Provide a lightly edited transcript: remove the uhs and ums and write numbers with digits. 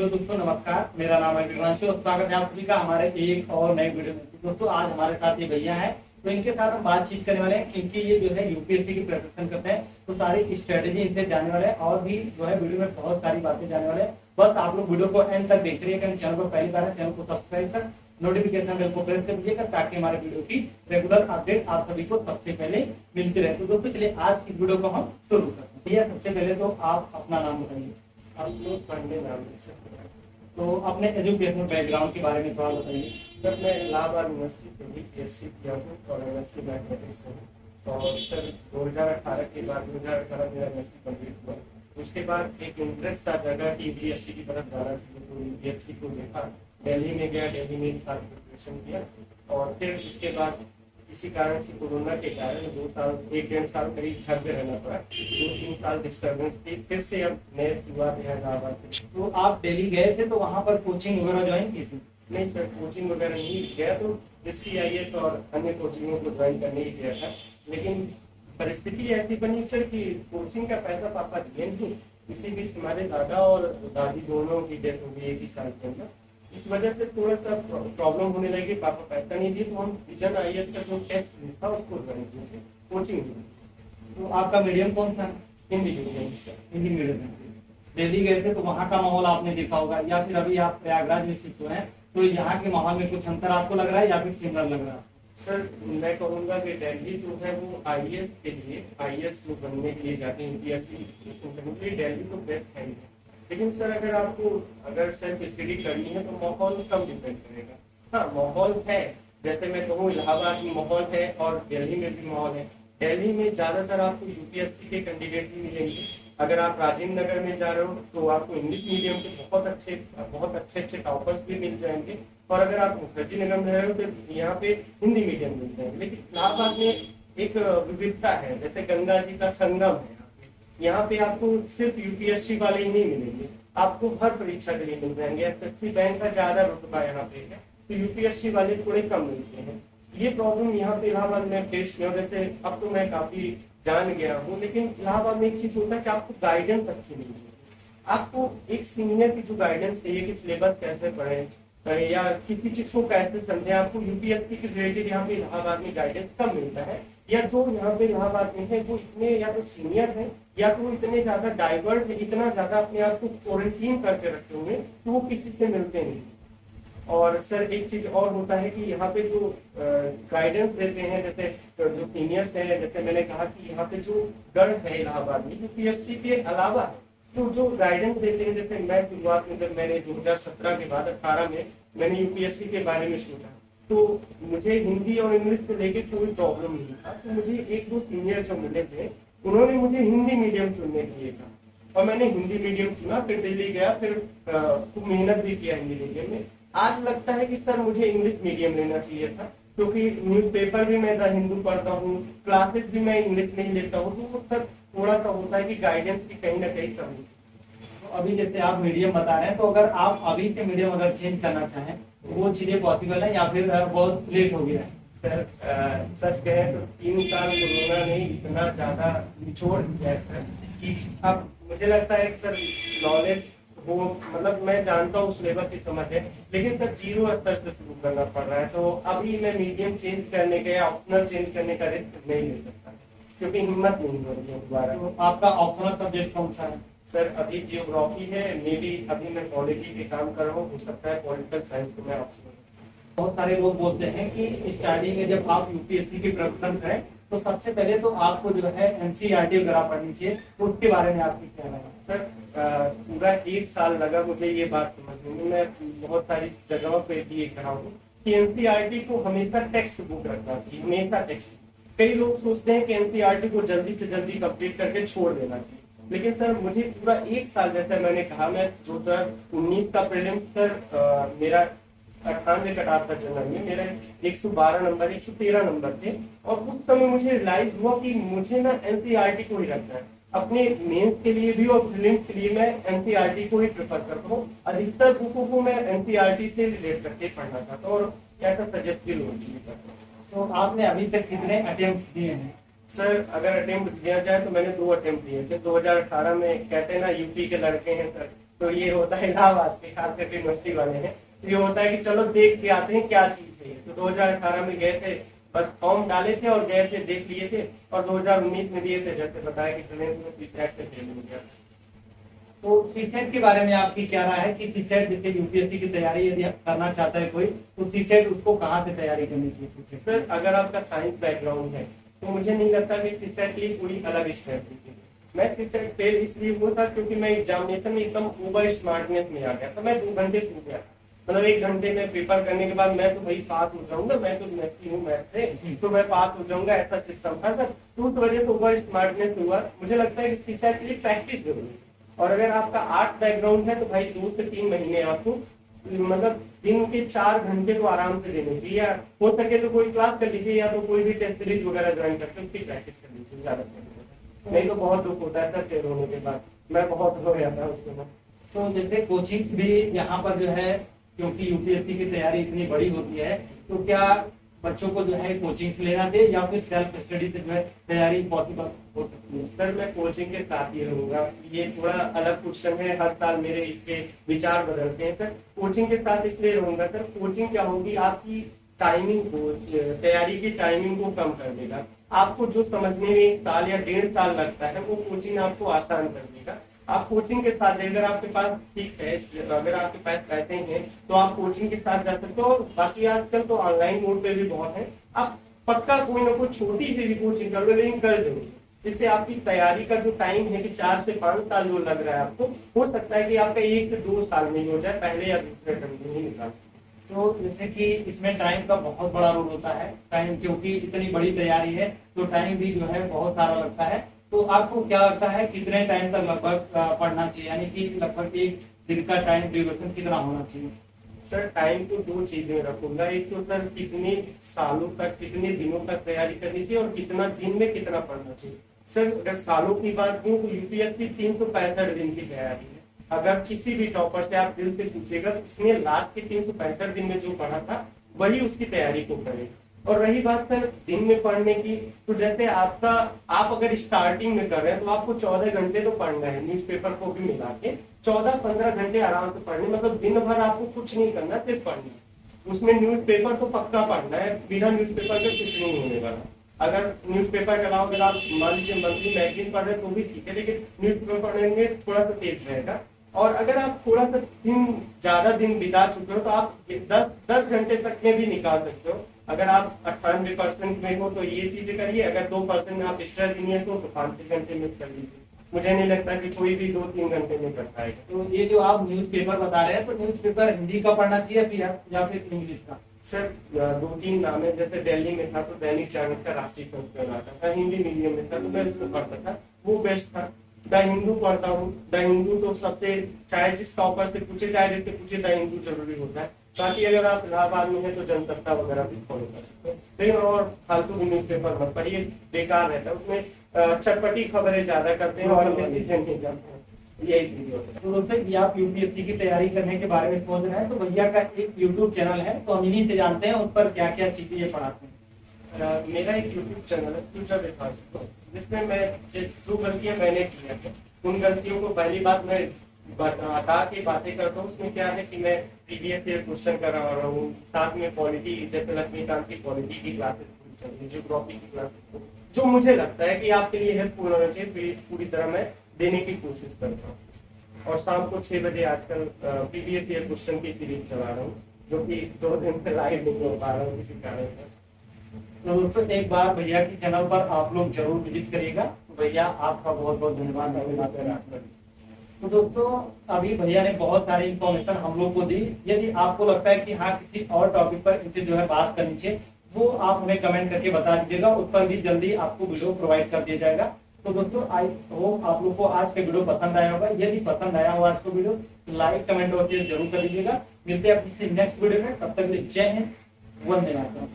Hello दोस्तों, नमस्कार। मेरा नाम है विवांशु और स्वागत है आप सभी का हमारे एक और नए वीडियो में। दोस्तों, आज हमारे साथ ये भैया हैं, तो इनके साथ हम बातचीत करने वाले हैं क्योंकि ये जो है यूपीएससी की प्रिपरेशन करते हैं, तो सारी स्ट्रेटेजी इनसे जानने वाले हैं और भी जो है वीडियो में बहुत सारी बातें जानने वाले हैं। बस आप लोग वीडियो को एंड तक देख रहिएगा। चैनल को पहली बार है, चैनल को सब्सक्राइब कर नोटिफिकेशन बेल को प्रेस कर दीजिएगा ताकि हमारे वीडियो की रेगुलर अपडेट आप सभी को सबसे पहले मिलती रहे। तो दोस्तों, चलिए आज इस वीडियो को हम शुरू करते हैं। भैया, सबसे पहले तो आप अपना नाम बताइए। आशुतोष पांडे नाम है। तो अपने एजुकेशनल बैकग्राउंड के बारे में थोड़ा बताइए। सर, मैं इलाहाबाद यूनिवर्सिटी से भी बीएससी किया हूँ और एमएससी मैथमेटिक्स में। और सर 2018 के बाद 2018 मेरा एमएससी कंप्लीट हुआ। उसके बाद एक इंटरेस्ट सा जगह कि बीएससी की तरफ जाना चाहिए, तो बीएससी को देखा, दिल्ली में गया, दिल्ली में 1 साल प्रिपरेशन किया और फिर उसके बाद किसी कारण से कोरोना के कारण 2 साल 1-1.5 साल करीब घर पे रहना पड़ा। 2-3 साल डिस्टर्बेंस थी, फिर से अब नए शुरुआत है इलाहाबाद से। तो आप दिल्ली गए थे तो वहाँ पर कोचिंग वगैरह ज्वाइन की थी? नहीं सर, कोचिंग वगैरह नहीं गया, तो SCIS और अन्य कोचिंगों को ज्वाइन करने ही गया था। लेकिन परिस्थिति ऐसी बनी सर कि कोचिंग का पैसा पापा दिए नहीं। इसी बीच हमारे दादा और दादी दोनों की डेथ हो गई 1 ही साल के अंदर। इस वजह से थोड़ा सा प्रॉब्लम होने लगी, पापा पैसा नहीं दिए, तो हम विजन IAS का जो टेस्ट था उसको ज्वाइन किए, कोचिंग। तो आपका मीडियम कौन सा? Hindi medium sir. Hindi medium है। दिल्ली गए थे तो वहाँ का माहौल आपने देखा होगा, या फिर अभी आप प्रयागराज में शिफ्ट हुए हैं तो यहाँ के माहौल में कुछ अंतर आपको लग रहा है या फिर सिमिलर लग रहा है? सर, मैं कहूँगा कि दिल्ली जो है वो IAS के लिए, IAS जो बनने के लिए जाते हैं UPSC, दिल्ली तो बेस्ट है। लेकिन सर अगर सेल्फ स्टडी करनी है तो माहौल कम डिपेंड करेगा। हाँ, माहौल है, जैसे मैं कहूँ इलाहाबाद में माहौल है और दिल्ली में भी माहौल है। दिल्ली में ज्यादातर आपको UPSC के कैंडिडेट ही मिलेंगे। अगर आप राजेंद्र नगर में जा रहे हो तो आपको इंग्लिश मीडियम के बहुत अच्छे टॉपर्स भी मिल जाएंगे। और अगर आप मुखर्जी नगर में रहे हो तो यहाँ पे हिंदी मीडियम मिल जाएंगे। लेकिन इलाहाबाद में एक विविधता है, जैसे गंगा जी का संगम है। यहाँ पे आपको सिर्फ UPSC वाले ही नहीं मिलेंगे, आपको हर परीक्षा के लिए मिल जाएंगे। SSC बैंक का ज्यादा रुतबा यहाँ पे है, तो UPSC वाले थोड़े कम मिलते हैं। ये प्रॉब्लम यहाँ पे इलाहाबाद में फेस किया। जैसे अब तो मैं काफी जान गया हूँ, लेकिन इलाहाबाद में एक चीज होता है कि आपको गाइडेंस अच्छी मिलती है। आपको एक सीनियर की जो गाइडेंस चाहिए कि सिलेबस कैसे पढ़े या किसी चीज को कैसे समझे, आपको UPSC के रिलेटेड यहाँ पे इलाहाबाद में गाइडेंस कम मिलता है। या जो यहाँ पे इलाहाबाद में है वो इतने या तो सीनियर है या तो इतने ज्यादा डाइवर्ट है, इतना ज्यादा अपने आप को क्वारंटीन करके रखे हुए तो वो किसी से मिलते नहीं। और सर एक चीज और होता है कि यहाँ पे जो गाइडेंस देते हैं, जैसे जो सीनियर्स हैं, जैसे मैंने कहा कि यहाँ पे जो गढ़ है इलाहाबाद में UPSC के अलावा, तो जो गाइडेंस देते हैं, जैसे मैं शुरुआत में जब मैंने 2017 के बाद 18 में मैंने UPSC के बारे में सोचा, तो मुझे हिंदी और इंग्लिश से लेके कोई प्रॉब्लम नहीं था। तो मुझे 1-2 सीनियर जो मिले थे, उन्होंने मुझे हिंदी मीडियम चुनने के लिए कहा और मैंने हिंदी मीडियम चुना। फिर दिल्ली गया, फिर खूब मेहनत भी किया हिंदी मीडियम में। आज लगता है कि सर मुझे इंग्लिश मीडियम लेना चाहिए था, क्योंकि न्यूज़पेपर भी मैं द हिंदू पढ़ता हूँ, क्लासेस भी मैं इंग्लिश में ही लेता हूँ, तो वो सर थोड़ा सा होता है कि गाइडेंस की कहीं ना कहीं कमी। तो अभी जैसे आप मीडियम बता रहे हैं, तो अगर आप अभी से मीडियम अगर चेंज करना चाहें तो वो चीजें पॉसिबल है या फिर बहुत लेट हो गया है? सर सच कहें तो 3 साल कोरोना ने इतना ज्यादा निचोड़ दिया है सर कि अब मुझे लगता है कि सर नॉलेज वो, मतलब मैं जानता हूँ सिलेबस की समझ है, लेकिन सर 0 स्तर से शुरू करना पड़ रहा है। तो अभी मैं मीडियम चेंज करने का या ऑप्शनल चेंज करने का रिस्क नहीं ले सकता, क्योंकि हिम्मत नहीं हो रही है दोबारा। तो आपका ऑप्शनल सब्जेक्ट कौन सा है? सर अभी जियोग्राफी है, मे बी अभी मैं पॉलिटी पे काम कर रहा हूँ, हो सकता है पॉलिटिकल साइंस को मैं ऑप्शनल। बहुत सारे लोग बोलते हैं कि स्टार्टिंग में जब आप UPSC की प्रिपरेशन करें तो सबसे पहले तो आपको जो है NCERT वगैरह पढ़नी चाहिए, तो उसके बारे में आपकी क्या राय है? सर पूरा 1 साल लगा मुझे ये बात समझने में। मैं बहुत सारी जगहों पे भी ये कहा हूँ कि NCERT को हमेशा टेक्स्ट बुक रखना चाहिए, हमेशा टेक्स्ट। कई लोग सोचते हैं कि NCERT को जल्दी से जल्दी कंप्लीट करके छोड़ देना चाहिए, लेकिन सर मुझे पूरा 1 साल, जैसे मैंने कहा, मैं 2019 का प्रीलिम्स सर मेरा 98 कट-ऑफ था जनरल में, मेरा 112 नंबर 113 नंबर थे। और उस समय मुझे रियलाइज हुआ कि मुझे ना NCERT को ही रखना है। अपने मेंस के लिए भी और प्रीलिम्स के लिए मैं NCERT को ही प्रेफर करता हूँ। अधिकतर बुकों को मैं NCERT से रिलेट करके पढ़ना चाहता हूँ और ऐसा सजेस्ट भी लोगों के लिए करता हूँ। तो आपने अभी तक कितने अटेम्प्ट दिए हैं? सर अगर अटेम्प्ट दिया जाए तो मैंने 2 अटेम्प्ट दिए थे। 2018 में कहते हैं ना यूपी के लड़के हैं सर, तो ये होता है इलाहाबाद के, खास करके यूनिवर्सिटी वाले हैं, तो ये होता है कि चलो देख के आते हैं क्या चीज है। तो 2018 में गए थे, बस फॉर्म डाले थे और गए थे, देख लिए थे, और 2019 में दिए थे, जैसे बताया कि प्रीलिम्स में सीसैट से फेल हो गया। तो सीसेट के बारे में आपकी क्या राय है कि सीसेट जैसे यूपीएससी की तैयारी यदि करना चाहता है कोई, तो सीसेट उसको कहाँ से तैयारी करनी चाहिए? सीसेट सर अगर आपका साइंस बैकग्राउंड है तो मुझे नहीं लगता कि सीसेट की कोई अलग स्ट्रेटजी थी। मैं सीसेट फेल इसलिए हुआ था क्योंकि मैं एग्जामिनेशन में एकदम ओवर स्मार्टनेस में आ गया था। मैं 2 घंटे सो गया, मतलब 1 घंटे में पेपर करने के बाद मैं तो भाई पास हो जाऊंगा, मैं तो मैथ्स हूँ, मैथ से तो मैं पास हो जाऊंगा, ऐसा सिस्टम था सर। तो उस वजह से ओवर स्मार्टनेस हुआ। मुझे लगता है कि सीसेट के लिए प्रैक्टिस जरूरी है। और अगर आपका आर्ट्स बैकग्राउंड है तो भाई 2 से 3 महीने आपको मतलब दिन के 4 घंटे तो आराम से देने चाहिए, या हो सके तो कोई क्लास कर लीजिए, या तो कोई भी टेस्ट सीरीज वगैरह ज्वाइन करके उसकी प्रैक्टिस कर लीजिए, ज्यादा सही होगा। नहीं तो बहुत दुख होता है सर फेल होने के बाद, मैं बहुत हो गया था उस समय। तो जैसे कोचिंग्स भी यहाँ पर जो है, क्योंकि यूपीएससी की तैयारी इतनी बड़ी होती है, तो क्या बच्चों को जो है कोचिंग्स लेना चाहिए या फिर सेल्फ स्टडी से जो है तैयारी पॉसिबल हो सकती है? सर मैं कोचिंग के साथ ही रहूंगा। ये थोड़ा अलग क्वेश्चन है, हर साल मेरे इसके विचार बदलते हैं सर। कोचिंग के साथ इसलिए रहूंगा सर, कोचिंग क्या होगी आपकी टाइमिंग को, तैयारी की टाइमिंग को कम कर देगा। आपको जो समझने में 1 साल या 1.5 साल लगता है वो कोचिंग आपको आसान कर देगा। आप कोचिंग के साथ, अगर आपके पास ठीक है, अगर आपके पास पैसे हैं तो आप कोचिंग के साथ जा सकते हो। बाकी आजकल तो ऑनलाइन मोड पे भी बहुत है, आप पक्का कोई ना कोई छोटी सी भी कोचिंग कर लो, लेकिन कर जरूर। इससे आपकी तैयारी का जो टाइम है कि 4 से 5 साल जो लग रहा है आपको, हो सकता है कि आपका 1 से 2 साल में ही हो जाए, पहले या दूसरे टर्म में ही निकाल। तो जैसे कि इसमें टाइम का बहुत बड़ा रोल होता है, टाइम क्योंकि इतनी बड़ी तैयारी है तो टाइम भी जो है बहुत सारा लगता है। तो आपको क्या लगता है कितने टाइम तक लगभग पढ़ना चाहिए, यानी कि लगभग एक दिन का टाइम ड्यूरेशन कितना होना चाहिए? सर टाइम तो 2 चीजें रखूंगा, एक तो सर कितने सालों तक, कितने दिनों तक तैयारी करनी चाहिए, और कितना दिन में कितना पढ़ना चाहिए। सर अगर सालों की बात करूं तो यूपीएससी 365 दिन की तैयारी है। अगर किसी भी टॉपर से आप दिल से पूछेगा तो उसने लास्ट के 365 दिन में जो पढ़ा था वही उसकी तैयारी को करेगा। और रही बात सर दिन में पढ़ने की, तो जैसे आप अगर स्टार्टिंग में कर रहे हैं तो आपको 14 घंटे तो पढ़ना है, न्यूज़पेपर को भी मिला के 14-15 घंटे आराम से पढ़ने, मतलब दिन भर आपको कुछ नहीं करना, सिर्फ पढ़ना। उसमें न्यूज़पेपर तो पक्का पढ़ना है, बिना न्यूज़पेपर के कुछ नहीं होने वाला। अगर न्यूज़पेपर के अलावा अगर आप मान लीजिए मंथली मैगजीन पढ़ रहे हैं तो भी ठीक है, लेकिन न्यूज़पेपर पढ़ेंगे थोड़ा सा तेज रहेगा। और अगर आप थोड़ा सा ज्यादा दिन बिता चुके हो तो आप 10 घंटे तक में भी निकाल सकते हो। अगर आप 98% में हो तो ये चीजें करिए, अगर 2% में आप एक्स्ट्रा जीनियस हो तो 5-6 घंटे में कर लीजिए। मुझे नहीं लगता कि कोई भी 2-3 घंटे में कर पाएगा। तो ये जो आप न्यूज़पेपर बता रहे हैं, तो न्यूज़पेपर हिंदी का पढ़ना चाहिए या फिर इंग्लिश का? सर 2-3 नाम है, जैसे दिल्ली में था तो दैनिक जागरण का राष्ट्रीय संस्करण आता था, हिंदी मीडियम में था तो मैं उसको पढ़ता था, वो बेस्ट था। द हिंदू पढ़ता हूँ, द हिंदू तो सबसे, चाहे जिस टॉपर से पूछे चाहे जिससे पूछे, द हिंदू जरूरी होता है। बाकी अगर आप इलाहाबाद में है तो जनसत्ता वगैरह भी फॉलो कर सकते हैं, लेकिन और फालतू भी न्यूज़पेपर मत पढ़िए, बेकार रहता है। उसमें चटपटी खबरें ज्यादा करते हैं और चीजें नहीं करते हैं, यही चीज होता है। तो दोस्तों ये आप यूपीएससी की तैयारी करने के बारे में सोच रहे हैं, तो भैया का एक यूट्यूब चैनल है, तो हम इन्हीं से जानते हैं उस पर क्या क्या चीजें ये पढ़ाते हैं। मेरा एक यूट्यूब चैनल है फ्यूचर विद हार्दिक, जिसमें मैं जो गलतियां मैंने की है उन गलतियों को पहली बात मैं बता के बातें करता हूँ। उसमें क्या है कि मैं प्रीवियस ईयर क्वेश्चन करा रहा हूँ, साथ में पॉलिटी, जैसे लक्ष्मीकांत की पॉलिटी की क्लासेस चल रही, जियोग्राफी की क्लासेस, जो मुझे लगता है कि आपके लिए हेल्पफुल होना चाहिए, पूरी तरह मैं देने की कोशिश करता हूँ। और शाम को 6 बजे आजकल प्रीवियस ईयर क्वेश्चन की सीरीज चला रहा हूँ, जो कि 2 दिन से लाइव नहीं हो पा रहा हूँ किसी कारण से। तो दोस्तों एक बार भैया की चैनल पर आप लोग जरूर विजिट करिएगा। तो भैया आपका बहुत बहुत धन्यवाद। तो दोस्तों अभी भैया ने बहुत सारी इंफॉर्मेशन हम लोग को दी। यदि आपको लगता है कि हाँ किसी और टॉपिक पर इनसे जो है बात करनी चाहिए, वो आप हमें कमेंट करके बता दीजिएगा, उस पर भी जल्दी आपको वीडियो प्रोवाइड कर दिया जाएगा। तो दोस्तों आई होप आप लोग को आज का वीडियो पसंद आया होगा। यदि पसंद आया हो आज का वीडियो, लाइक कमेंट और शेयर जरूर कर दीजिएगा। मिलते हैं नेक्स्ट वीडियो में, तब तक के लिए जय हिंद, वंदे मातरम।